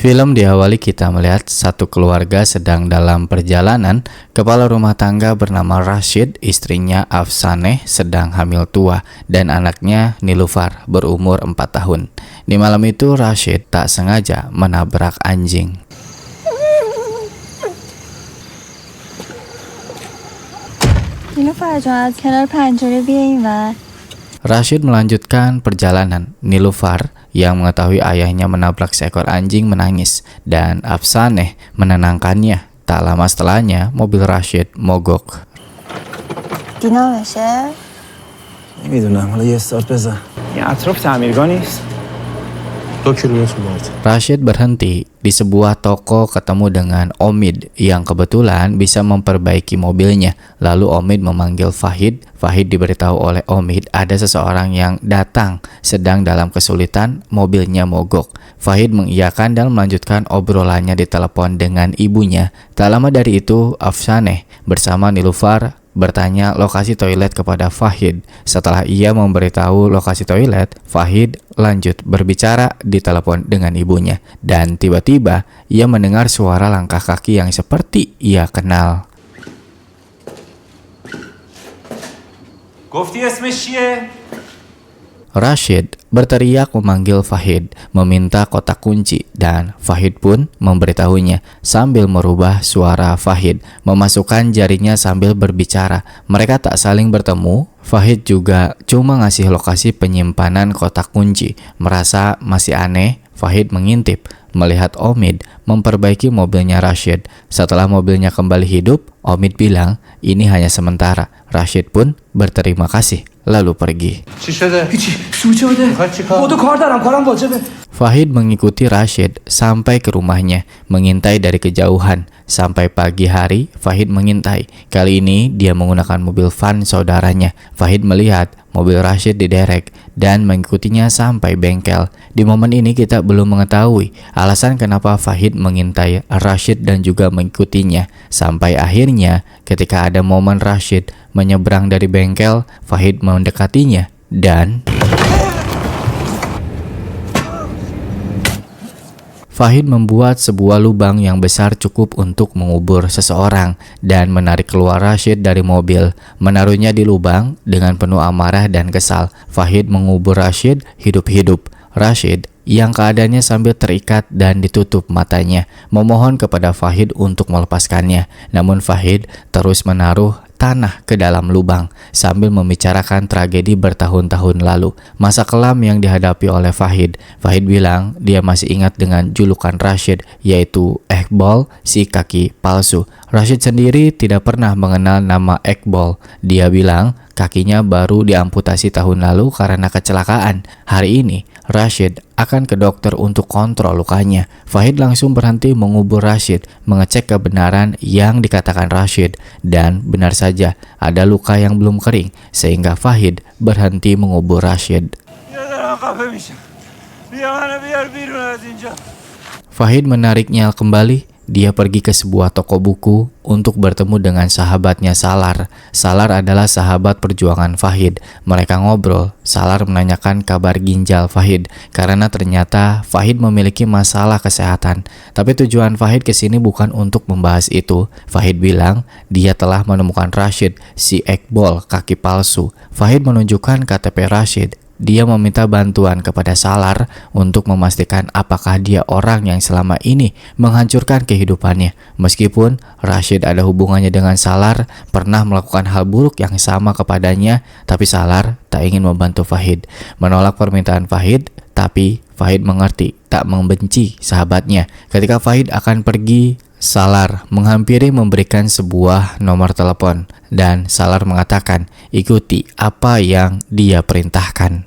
Film diawali kita melihat satu keluarga sedang dalam perjalanan. Kepala rumah tangga bernama Rashid, istrinya Afsaneh sedang hamil tua, dan anaknya Nilufar berumur 4 tahun. Di malam itu Rashid tak sengaja menabrak anjing. نیلوفر جان از کنار پنجره بیا اینور. Rashid melanjutkan perjalanan. Nilufar yang mengetahui ayahnya menabrak seekor anjing menangis, dan Afsaneh menenangkannya. Tak lama setelahnya, mobil Rashid mogok. دینامشه؟ نمیدونم حالا یه استارت بزن. این اطراف تعمیرگاه نیست. 2 kilometer north. Rashid berhenti di sebuah toko, ketemu dengan Omid yang kebetulan bisa memperbaiki mobilnya. Lalu Omid memanggil Fahid. Fahid diberitahu oleh Omid ada seseorang yang datang sedang dalam kesulitan, mobilnya mogok. Fahid mengiyakan dan melanjutkan obrolannya di telepon dengan ibunya. Tak lama dari itu, Afsaneh bersama Nilufar bertanya lokasi toilet kepada Fahid. Setelah ia memberitahu lokasi toilet, Fahid lanjut berbicara di telepon dengan ibunya. Dan tiba-tiba ia mendengar suara langkah kaki yang seperti ia kenal. گفتی اسمش چیه؟ Rashid berteriak memanggil Fahid, meminta kotak kunci, dan Fahid pun memberitahunya sambil merubah suara Fahid, memasukkan jarinya sambil berbicara. Mereka tak saling bertemu. Fahid juga cuma ngasih lokasi penyimpanan kotak kunci. Merasa masih aneh, Fahid mengintip, melihat Omid memperbaiki mobilnya Rashid. Setelah mobilnya kembali hidup, Omid bilang ini hanya sementara. Rashid pun berterima kasih lalu pergi. Fahid mengikuti Rashid sampai ke rumahnya, mengintai dari kejauhan. Sampai pagi hari, Fahid mengintai. Kali ini dia menggunakan mobil van saudaranya. Fahid melihat mobil Rashid diderek dan mengikutinya sampai bengkel. Di momen ini kita belum mengetahui alasan kenapa Fahid mengintai Rashid dan juga mengikutinya. Sampai akhirnya ketika ada momen Rashid menyeberang dari bengkel, Fahid mendekatinya dan Fahid membuat sebuah lubang yang besar cukup untuk mengubur seseorang dan menarik keluar Rashid dari mobil, menaruhnya di lubang dengan penuh amarah dan kesal. Fahid mengubur Rashid hidup-hidup. Rashid yang keadaannya sambil terikat dan ditutup matanya, memohon kepada Fahid untuk melepaskannya. Namun Fahid terus menaruh tanah ke dalam lubang sambil membicarakan tragedi bertahun-tahun lalu, masa kelam yang dihadapi oleh Fahid. Fahid bilang dia masih ingat dengan julukan Rashid, yaitu Iqbal, si kaki palsu. Rashid sendiri tidak pernah mengenal nama Iqbal. Dia bilang kakinya baru diamputasi tahun lalu karena kecelakaan. Hari ini Rashid akan ke dokter untuk kontrol lukanya. Fahid langsung berhenti mengubur Rashid, mengecek kebenaran yang dikatakan Rashid, dan benar saja ada luka yang belum kering, sehingga Fahid berhenti mengubur Rashid. Fahid menariknya kembali. Dia pergi ke sebuah toko buku untuk bertemu dengan sahabatnya Salar. Salar adalah sahabat perjuangan Fahid. Mereka ngobrol. Salar menanyakan kabar ginjal Fahid karena ternyata Fahid memiliki masalah kesehatan. Tapi tujuan Fahid kesini bukan untuk membahas itu. Fahid bilang dia telah menemukan Rashid, si Iqbal kaki palsu. Fahid menunjukkan KTP Rashid. Dia meminta bantuan kepada Salar untuk memastikan apakah dia orang yang selama ini menghancurkan kehidupannya. Meskipun Rashid ada hubungannya dengan Salar, pernah melakukan hal buruk yang sama kepadanya, tapi Salar tak ingin membantu Fahid. Menolak permintaan Fahid, tapi Fahid mengerti, tak membenci sahabatnya. Ketika Fahid akan pergi, Salar menghampiri memberikan sebuah nomor telepon, dan Salar mengatakan ikuti apa yang dia perintahkan.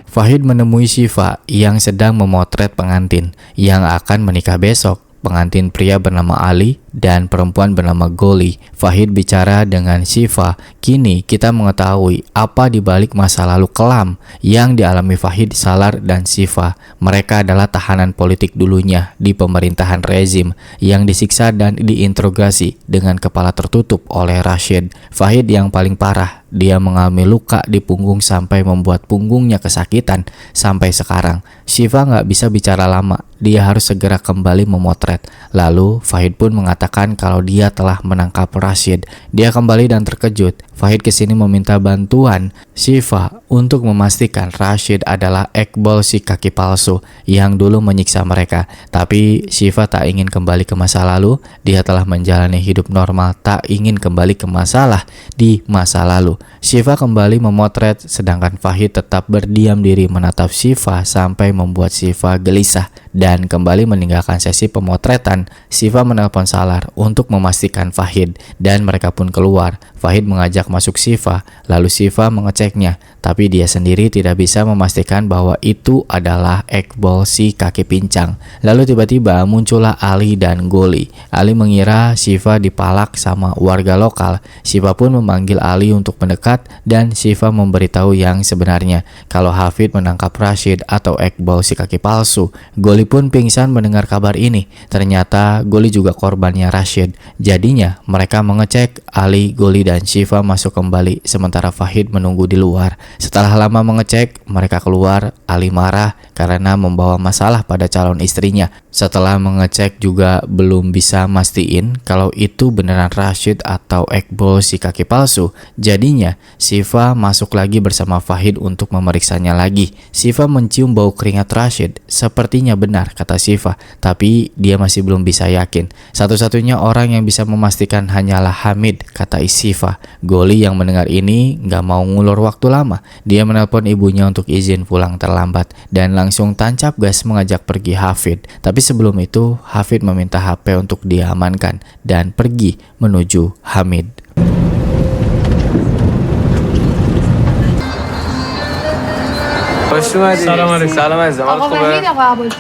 Fahid menemui Syifa yang sedang memotret pengantin yang akan menikah besok. Pengantin pria bernama Ali dan perempuan bernama Goli. Fahid bicara dengan Syifa. Kini kita mengetahui apa di balik masa lalu kelam yang dialami Fahid, Salar, dan Syifa. Mereka adalah tahanan politik dulunya di pemerintahan rezim yang disiksa dan diinterogasi dengan kepala tertutup oleh Rashid. Fahid yang paling parah Dia mengalami luka di punggung sampai membuat punggungnya kesakitan sampai sekarang. Shiva nggak bisa bicara lama. Dia harus segera kembali memotret. Lalu Fahid pun mengatakan kalau dia telah menangkap Rashid. Dia kembali dan terkejut. Fahid kesini meminta bantuan Shiva untuk memastikan Rashid adalah Iqbal si kaki palsu yang dulu menyiksa mereka. Tapi Shiva tak ingin kembali ke masa lalu. Dia telah menjalani hidup normal, tak ingin kembali ke masalah di masa lalu. Shiva kembali memotret sedangkan Fahid tetap berdiam diri menatap Shiva sampai membuat Shiva gelisah. Dan kembali meninggalkan sesi pemotretan, Shiva menelpon Salar untuk memastikan Fahid dan mereka pun keluar. Fahid mengajak masuk Shiva, lalu Shiva mengeceknya, tapi dia sendiri tidak bisa memastikan bahwa itu adalah Iqbal si kaki pincang. Lalu tiba-tiba muncullah Ali dan Goli. Ali mengira Shiva dipalak sama warga lokal. Shiva pun memanggil Ali untuk mendekat dan Shiva memberitahu yang sebenarnya kalau Hafid menangkap Rashid atau Iqbal si kaki palsu. Goli pun pingsan mendengar kabar ini. Ternyata Goli juga korbannya Rashid. Jadinya mereka mengecek. Ali, Goli dan Shiva masuk kembali sementara Fahid menunggu di luar. Setelah lama mengecek, mereka keluar. Ali marah karena membawa masalah pada calon istrinya. Setelah mengecek juga belum bisa mastiin kalau itu beneran Rashid atau Iqbal si kaki palsu. Jadinya Shiva masuk lagi bersama Fahid untuk memeriksanya lagi. Shiva mencium bau keringat Rashid. Sepertinya benar kata Shiva, tapi dia masih belum bisa yakin. Satu-satunya orang yang bisa memastikan hanyalah Hamid, kata Shiva. Goli yang mendengar ini gak mau ngulur waktu lama. Dia menelpon ibunya untuk izin pulang terlambat dan langsung tancap gas mengajak pergi Hafid. Tapi sebelum itu Hafid meminta HP untuk diamankan dan pergi menuju Hamid.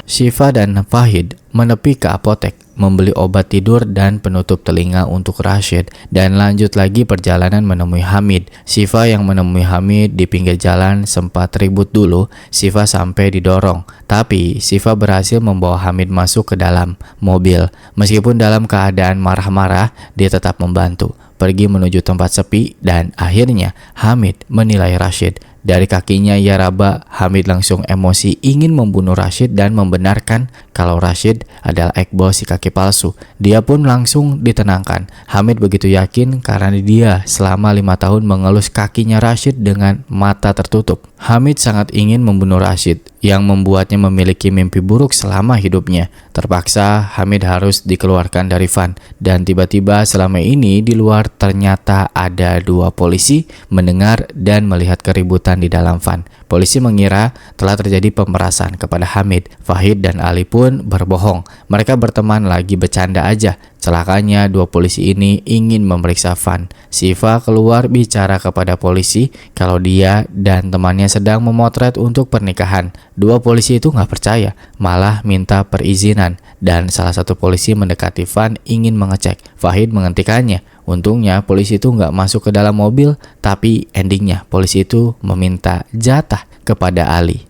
Shiva dan Fahid menepi ke apotek membeli obat tidur dan penutup telinga untuk Rashid dan lanjut lagi perjalanan menemui Hamid. Shiva yang menemui Hamid di pinggir jalan sempat ribut dulu. Shiva sampai didorong, tapi Shiva berhasil membawa Hamid masuk ke dalam mobil. Meskipun dalam keadaan marah-marah, dia tetap membantu pergi menuju tempat sepi dan akhirnya Hamid menilai Rashid. Dari kakinya ia raba, Hamid langsung emosi ingin membunuh Rashid dan membenarkan kalau Rashid adalah Iqbal si kaki palsu. Dia pun langsung ditenangkan. Hamid begitu yakin karena dia selama 5 tahun mengelus kakinya Rashid dengan mata tertutup. Hamid sangat ingin membunuh Rashid yang membuatnya memiliki mimpi buruk selama hidupnya. Terpaksa Hamid harus dikeluarkan dari van dan tiba-tiba selama ini di luar ternyata ada 2 polisi mendengar dan melihat keributan di dalam van. Polisi mengira telah terjadi pemerasan kepada Hamid. Fahid dan Ali pun berbohong. Mereka berteman lagi bercanda aja. Celakanya 2 polisi ini ingin memeriksa van. Shiva keluar bicara kepada polisi kalau dia dan temannya sedang memotret untuk pernikahan. 2 polisi itu nggak percaya, malah minta perizinan dan salah satu polisi mendekati van ingin mengecek. Fahid menghentikannya. Untungnya polisi itu nggak masuk ke dalam mobil, tapi endingnya polisi itu meminta jatah kepada Ali.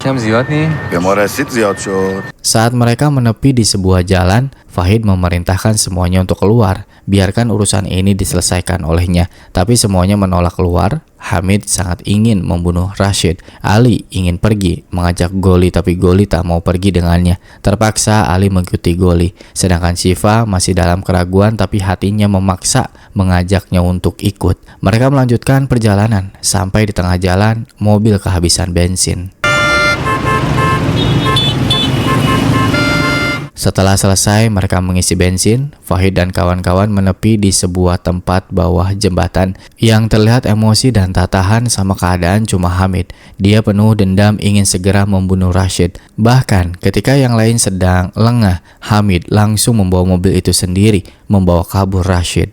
Saat mereka menepi di sebuah jalan, Fahid memerintahkan semuanya untuk keluar. Biarkan urusan ini diselesaikan olehnya. Tapi semuanya menolak keluar. Hamid sangat ingin membunuh Rashid. Ali ingin pergi mengajak Goli, tapi Goli tak mau pergi dengannya. Terpaksa Ali mengikuti Goli. Sedangkan Shiva masih dalam keraguan tapi hatinya memaksa mengajaknya untuk ikut. Mereka melanjutkan perjalanan. Sampai di tengah jalan, mobil kehabisan bensin. Setelah selesai mereka mengisi bensin, Fahid dan kawan-kawan menepi di sebuah tempat bawah jembatan. Yang terlihat emosi dan tak tahan sama keadaan cuma Hamid. Dia penuh dendam ingin segera membunuh Rashid. Bahkan ketika yang lain sedang lengah, Hamid langsung membawa mobil itu sendiri, membawa kabur Rashid.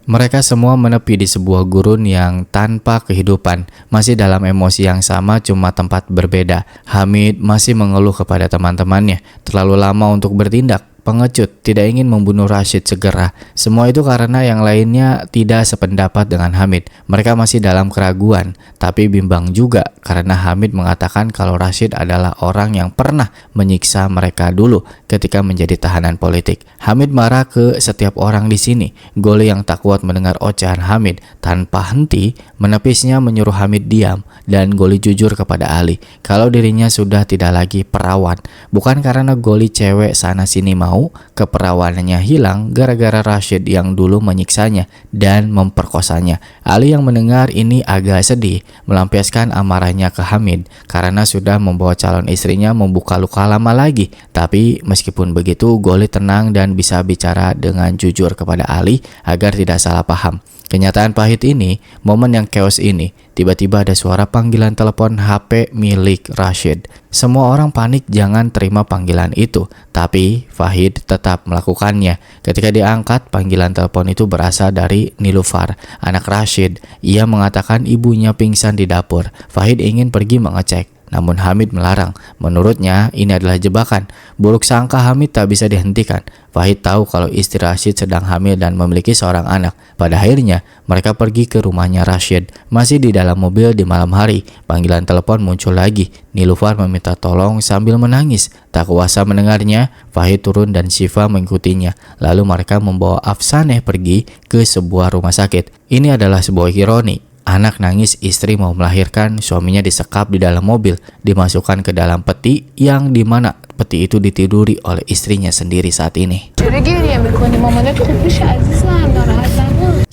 Mereka semua menepi di sebuah gurun yang tanpa kehidupan, masih dalam emosi yang sama cuma tempat berbeda. Hamid masih mengeluh kepada teman-temannya, terlalu lama untuk bertindak. pengecut tidak ingin membunuh Rashid segera. Semua itu karena yang lainnya tidak sependapat dengan Hamid. Mereka masih dalam keraguan, tapi bimbang juga karena Hamid mengatakan kalau Rashid adalah orang yang pernah menyiksa mereka dulu ketika menjadi tahanan politik. Hamid marah ke setiap orang di sini. Goli yang tak kuat mendengar ocehan Hamid tanpa henti menepisnya menyuruh Hamid diam, dan Goli jujur kepada Ali kalau dirinya sudah tidak lagi perawan. Bukan karena Goli cewek sana sini mau, keperawanannya hilang gara-gara Rashid yang dulu menyiksanya dan memperkosanya. Ali yang mendengar ini agak sedih, melampiaskan amarahnya ke Hamid karena sudah membawa calon istrinya membuka luka lama lagi. Tapi meskipun begitu, Goli tenang dan bisa bicara dengan jujur kepada Ali agar tidak salah paham. Kenyataan pahit ini, momen yang chaos ini, tiba-tiba ada suara panggilan telepon HP milik Rashid. Semua orang panik jangan terima panggilan itu, tapi Fahid tetap melakukannya. Ketika diangkat, panggilan telepon itu berasal dari Nilufar, anak Rashid. Ia mengatakan ibunya pingsan di dapur. Fahid ingin pergi mengecek, namun Hamid melarang. Menurutnya ini adalah jebakan. Buruk sangka Hamid tak bisa dihentikan. Fahid tahu kalau istri Rashid sedang hamil dan memiliki seorang anak. Pada akhirnya mereka pergi ke rumahnya Rashid. Masih di dalam mobil di malam hari, panggilan telepon muncul lagi. Nilufar meminta tolong sambil menangis. Tak kuasa mendengarnya, Fahid turun dan Syifa mengikutinya. Lalu mereka membawa Afsaneh pergi ke sebuah rumah sakit. Ini adalah sebuah ironi. Anak nangis, istri mau melahirkan, suaminya disekap di dalam mobil, dimasukkan ke dalam peti yang dimana peti itu ditiduri oleh istrinya sendiri saat ini.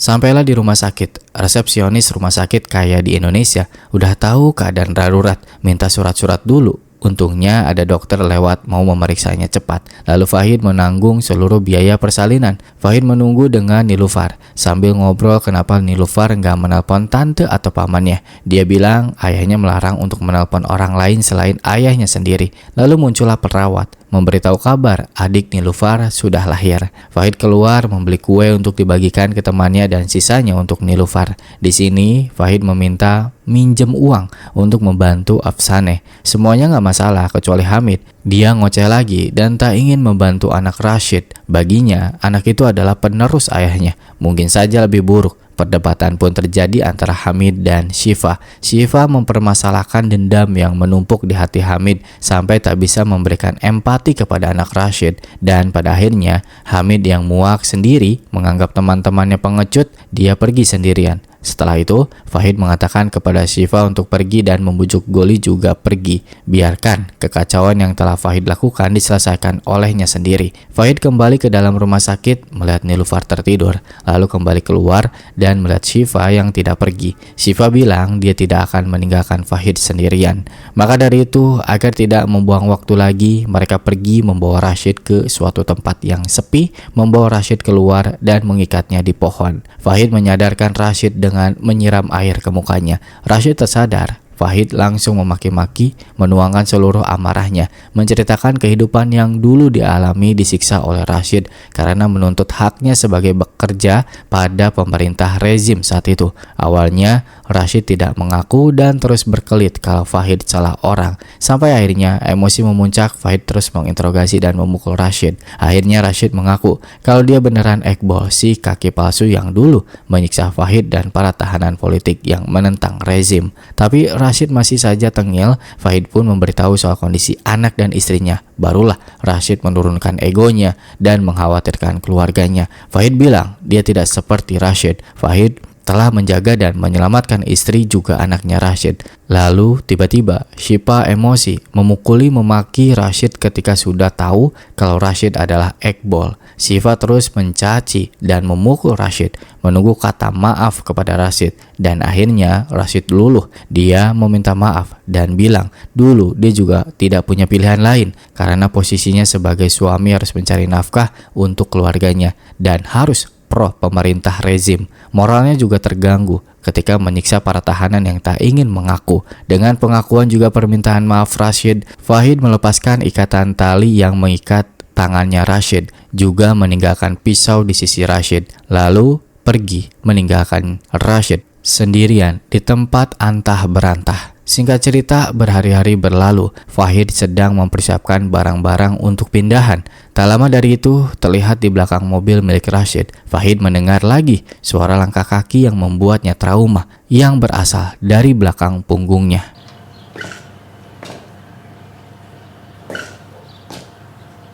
Sampailah di rumah sakit. Resepsionis rumah sakit kayak di Indonesia udah tahu keadaan darurat, minta surat-surat dulu. Untungnya ada dokter lewat mau memeriksanya cepat. Lalu Fahid menanggung seluruh biaya persalinan. Fahid menunggu dengan Nilufar. Sambil ngobrol kenapa Nilufar nggak menelpon tante atau pamannya. Dia bilang ayahnya melarang untuk menelpon orang lain selain ayahnya sendiri. Lalu muncullah perawat memberitahu kabar adik Nilufar sudah lahir. Fahid keluar membeli kue untuk dibagikan ke temannya dan sisanya untuk Nilufar. Di sini Fahid meminta minjem uang untuk membantu Afsaneh. Semuanya nggak masalah kecuali Hamid. Dia ngoceh lagi dan tak ingin membantu anak Rashid. Baginya anak itu adalah penerus ayahnya. Mungkin saja lebih buruk. Perdebatan pun terjadi antara Hamid dan Syifa. Syifa mempermasalahkan dendam yang menumpuk di hati Hamid sampai tak bisa memberikan empati kepada anak Rashid. Dan pada akhirnya Hamid yang muak sendiri menganggap teman-temannya pengecut, dia pergi sendirian. Setelah itu, Fahid mengatakan kepada Syifa untuk pergi dan membujuk Goli juga pergi. Biarkan kekacauan yang telah Fahid lakukan diselesaikan olehnya sendiri. Fahid kembali ke dalam rumah sakit melihat Nilufar tertidur, lalu kembali keluar dan melihat Syifa yang tidak pergi. Syifa bilang dia tidak akan meninggalkan Fahid sendirian. Maka dari itu, agar tidak membuang waktu lagi, mereka pergi membawa Rashid ke suatu tempat yang sepi, membawa Rashid keluar dan mengikatnya di pohon. Fahid menyadarkan Rashid dengan menyiram air ke mukanya. Rashid tersadar. Fahid langsung memaki-maki, menuangkan seluruh amarahnya, menceritakan kehidupan yang dulu dialami disiksa oleh Rashid karena menuntut haknya sebagai bekerja pada pemerintah rezim saat itu. Awalnya Rashid tidak mengaku dan terus berkelit kalau Fahid salah orang. Sampai akhirnya emosi memuncak, Fahid terus menginterogasi dan memukul Rashid. Akhirnya Rashid mengaku kalau dia beneran Iqbal, si kaki palsu yang dulu menyiksa Fahid dan para tahanan politik yang menentang rezim. Tapi Rashid masih saja tengil. Fahid pun memberitahu soal kondisi anak dan istrinya. Barulah Rashid menurunkan egonya dan mengkhawatirkan keluarganya. Fahid bilang dia tidak seperti Rashid. Fahid telah menjaga dan menyelamatkan istri juga anaknya Rashid. Lalu tiba-tiba Syifa emosi memukuli memaki Rashid ketika sudah tahu kalau Rashid adalah Iqbal. Syifa terus mencaci dan memukul Rashid, menunggu kata maaf kepada Rashid, dan akhirnya Rashid luluh. Dia meminta maaf dan bilang dulu dia juga tidak punya pilihan lain karena posisinya sebagai suami harus mencari nafkah untuk keluarganya dan harus pro pemerintah rezim. Moralnya juga terganggu ketika menyiksa para tahanan yang tak ingin mengaku. Dengan pengakuan juga permintaan maaf Rashid, Fahid melepaskan ikatan tali yang mengikat tangannya Rashid, juga meninggalkan pisau di sisi Rashid, lalu pergi meninggalkan Rashid sendirian di tempat antah berantah. Singkat cerita, berhari-hari berlalu. Fahid sedang mempersiapkan barang-barang untuk pindahan. Tak lama dari itu, terlihat di belakang mobil milik Rashid, Fahid mendengar lagi suara langkah kaki yang membuatnya trauma yang berasal dari belakang punggungnya.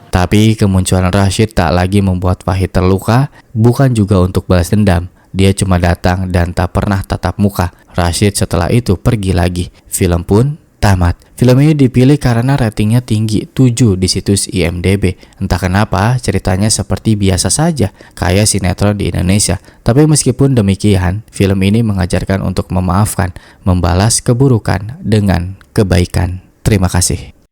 Tapi kemunculan Rashid tak lagi membuat Fahid terluka, bukan juga untuk balas dendam. Dia cuma datang dan tak pernah tatap muka. Rashid setelah itu pergi lagi. Film pun tamat. Film ini dipilih karena ratingnya tinggi, 7 di situs IMDb. Entah kenapa ceritanya seperti biasa saja, kayak sinetron di Indonesia. Tapi meskipun demikian, film ini mengajarkan untuk memaafkan, membalas keburukan dengan kebaikan. Terima kasih.